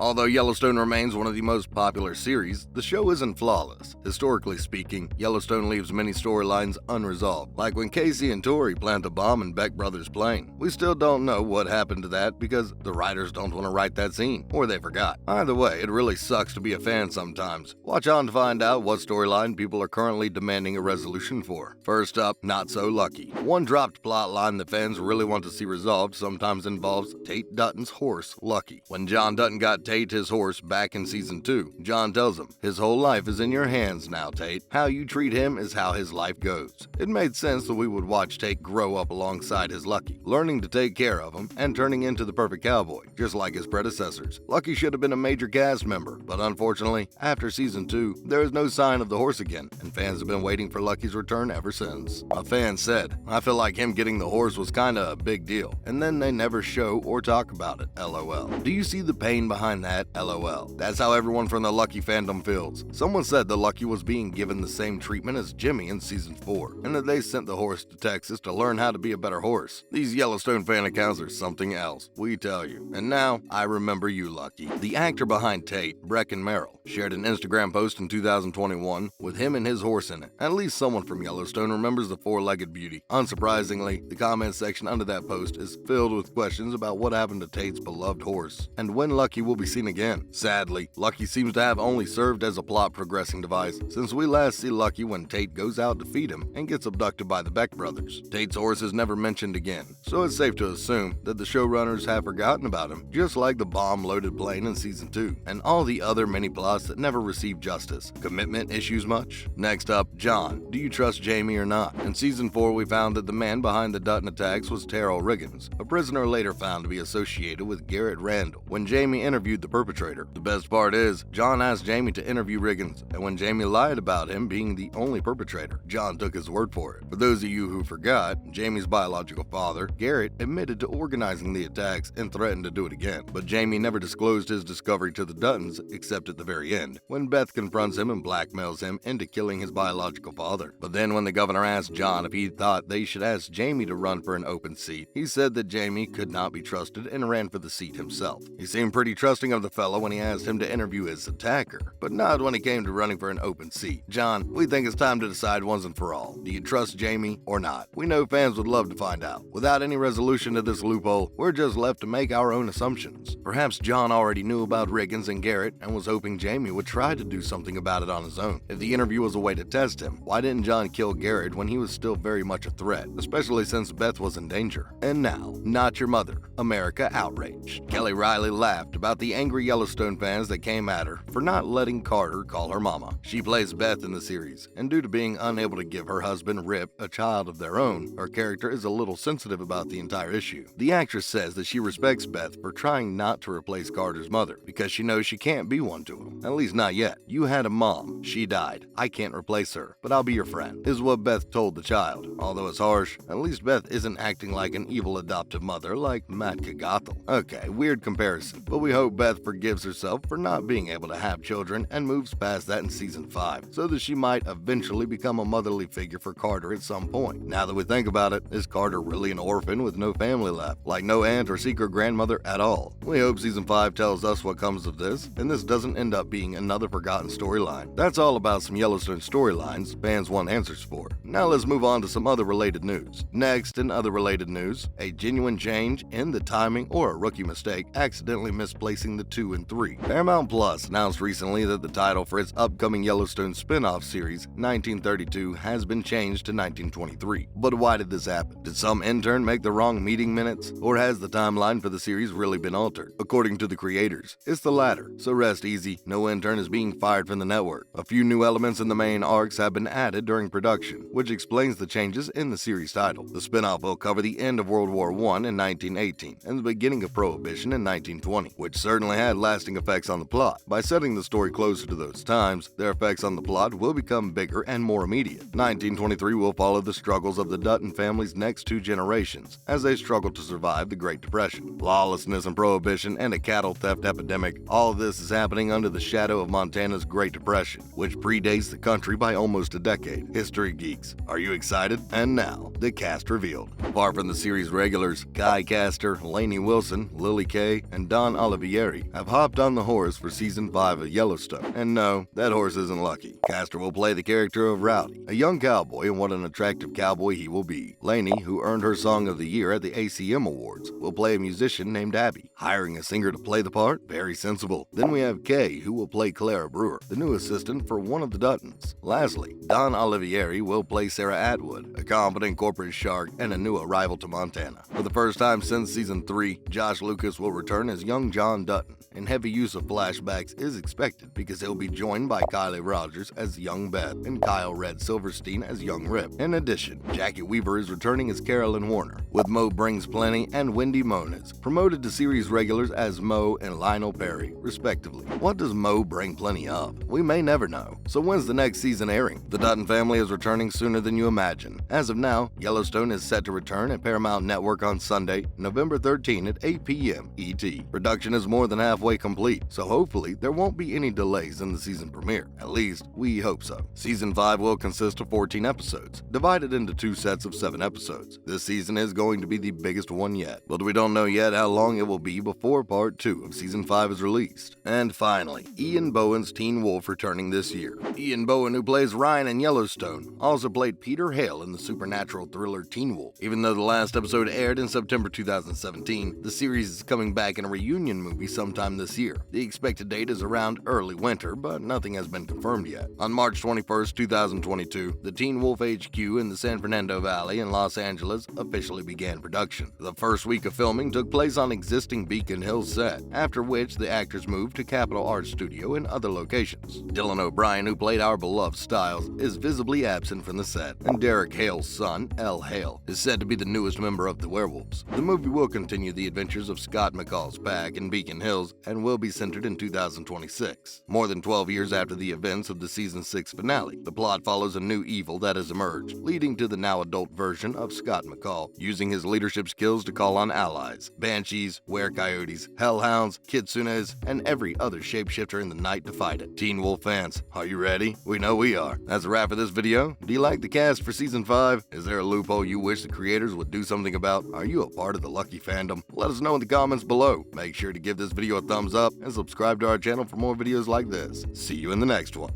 Although Yellowstone remains one of the most popular series, the show isn't flawless. Historically speaking, Yellowstone leaves many storylines unresolved, like when Casey and Tori plant a bomb in Beck Brothers' plane. We still don't know what happened to that because the writers don't want to write that scene, or they forgot. Either way, it really sucks to be a fan sometimes. Watch on to find out what storyline people are currently demanding a resolution for. First up, Not So Lucky. One dropped plotline that fans really want to see resolved sometimes involves Tate Dutton's horse, Lucky. When John Dutton got Tate his horse back in season 2, John tells him, "His whole life is in your hands now, Tate. How you treat him is how his life goes." It made sense that we would watch Tate grow up alongside his Lucky, learning to take care of him and turning into the perfect cowboy, just like his predecessors. Lucky should have been a major cast member, but unfortunately, after season 2, there is no sign of the horse again, and fans have been waiting for Lucky's return ever since. A fan said, "I feel like him getting the horse was kinda a big deal, and then they never show or talk about it, lol. Do you see the pain behind that, lol? That's how everyone from the Lucky fandom feels. Someone said the Lucky was being given the same treatment as Jimmy in season 4, and that they sent the horse to Texas to learn how to be a better horse. These Yellowstone fan accounts are something else, we tell you. And now, I remember you, Lucky." The actor behind Tate, Brecken Merrill, shared an Instagram post in 2021 with him and his horse in it. At least someone from Yellowstone remembers the four-legged beauty. Unsurprisingly, the comment section under that post is filled with questions about what happened to Tate's beloved horse and when Lucky will be seen again. Sadly, Lucky seems to have only served as a plot progressing device since we last see Lucky when Tate goes out to feed him and gets abducted by the Beck brothers. Tate's horse is never mentioned again, so it's safe to assume that the showrunners have forgotten about him, just like the bomb-loaded plane in season 2 and all the other mini plots that never received justice. Commitment issues much? Next up, John. Do you trust Jamie or not? In season 4, we found that the man behind the Dutton attacks was Terrell Riggins, a prisoner later found to be associated with Garrett Randall when Jamie interviewed the perpetrator. The best part is, John asked Jamie to interview Riggins, and when Jamie lied about him being the only perpetrator, John took his word for it. For those of you who forgot, Jamie's biological father, Garrett, admitted to organizing the attacks and threatened to do it again, but Jamie never disclosed his discovery to the Duttons except at the very end, when Beth confronts him and blackmails him into killing his biological father. But then when the governor asked John if he thought they should ask Jamie to run for an open seat, he said that Jamie could not be trusted and ran for the seat himself. He seemed pretty trusting of the fellow when he asked him to interview his attacker, but not when it came to running for an open seat. John, we think it's time to decide once and for all. Do you trust Jamie or not? We know fans would love to find out. Without any resolution to this loophole, we're just left to make our own assumptions. Perhaps John already knew about Riggins and Garrett and was hoping Jamie would try to do something about it on his own. If the interview was a way to test him, why didn't John kill Garrett when he was still very much a threat, especially since Beth was in danger? And now, Not Your Mother, America outraged. Kelly Riley laughed about the angry Yellowstone fans that came at her for not letting Carter call her mama. She plays Beth in the series, and due to being unable to give her husband, Rip, a child of their own, her character is a little sensitive about the entire issue. The actress says that she respects Beth for trying not to replace Carter's mother, because she knows she can't be one to him. At least not yet. "You had a mom. She died. I can't replace her, but I'll be your friend," is what Beth told the child. Although it's harsh, at least Beth isn't acting like an evil adoptive mother like Matt Kagathel. Okay, weird comparison, but we hope Beth forgives herself for not being able to have children and moves past that in season 5, so that she might eventually become a motherly figure for Carter at some point. Now that we think about it, is Carter really an orphan with no family left? Like no aunt or secret grandmother at all? We hope season 5 tells us what comes of this, and this doesn't end up being another forgotten storyline. That's all about some Yellowstone storylines fans want answers for. Now let's move on to some other related news. Next, in other related news, a genuine change in the timing or a rookie mistake accidentally misplacing the 2 and 3. Paramount Plus announced recently that the title for its upcoming Yellowstone spin-off series, 1932, has been changed to 1923. But why did this happen? Did some intern make the wrong meeting minutes? Or has the timeline for the series really been altered? According to the creators, it's the latter, so rest easy, no intern is being fired from the network. A few new elements in the main arcs have been added during production, which explains the changes in the series title. The spin-off will cover the end of World War I in 1918 and the beginning of Prohibition in 1920, which certainly had lasting effects on the plot. By setting the story closer to those times, their effects on the plot will become bigger and more immediate. 1923 will follow the struggles of the Dutton family's next 2 generations as they struggle to survive the Great Depression. Lawlessness and prohibition and a cattle theft epidemic, all of this is happening under the shadow of Montana's Great Depression, which predates the country by almost a decade. History geeks, are you excited? And now, the cast revealed. Apart from the series regulars, Guy Caster, Lainey Wilson, Lily Kay, and Don Olivieri, Olivieri have hopped on the horse for Season 5 of Yellowstone. And no, that horse isn't lucky. Castor will play the character of Rowdy, a young cowboy, and what an attractive cowboy he will be. Lainey, who earned her Song of the Year at the ACM Awards, will play a musician named Abby. Hiring a singer to play the part? Very sensible. Then we have Kay, who will play Clara Brewer, the new assistant for one of the Duttons. Lastly, Don Olivieri will play Sarah Atwood, a competent corporate shark and a new arrival to Montana. For the first time since Season 3, Josh Lucas will return as young John Dutton, and heavy use of flashbacks is expected because he'll be joined by Kylie Rogers as young Beth and Kyle Red Silverstein as young Rip. In addition, Jackie Weaver is returning as Carolyn Warner, with Mo Brings Plenty and Wendy Moniz promoted to series regulars as Mo and Lionel Perry, respectively. What does Mo bring plenty of? We may never know. So when's the next season airing? The Dutton family is returning sooner than you imagine. As of now, Yellowstone is set to return at Paramount Network on Sunday, November 13 at 8 p.m. ET. Production is more than halfway complete, so hopefully there won't be any delays in the season premiere. At least, we hope so. Season 5 will consist of 14 episodes, divided into 2 sets of 7 episodes. This season is going to be the biggest one yet, but we don't know yet how long it will be before Part 2 of Season 5 is released. And finally, Ian Bowen's Teen Wolf returning this year. Ian Bowen, who plays Ryan in Yellowstone, also played Peter Hale in the supernatural thriller Teen Wolf. Even though the last episode aired in September 2017, the series is coming back in a reunion movie sometime this year. The expected date is around early winter, but nothing has been confirmed yet. On March 21st, 2022, the Teen Wolf HQ in the San Fernando Valley in Los Angeles officially began production. The first week of filming took place on existing Beacon Hills set, after which the actors moved to Capitol Art Studio and other locations. Dylan O'Brien, who played our beloved Styles, is visibly absent from the set, and Derek Hale's son, L. Hale, is said to be the newest member of the Werewolves. The movie will continue the adventures of Scott McCall's pack in Beacon Hills and will be centered in 2026. More than 12 years after the events of the Season 6 finale, the plot follows a new evil that has emerged, leading to the now-adult version of Scott McCall using his leadership skills to call on allies, banshees, were-coyotes, hellhounds, kitsunes, and every other shapeshifter in the night to fight it. Teen Wolf fans, are you ready? We know we are. That's a wrap for this video. Do you like the cast for Season 5? Is there a loophole you wish the creators would do something about? Are you a part of the Lucky fandom? Let us know in the comments below. Make sure to give this video a thumbs up and subscribe to our channel for more videos like this. See you in the next one.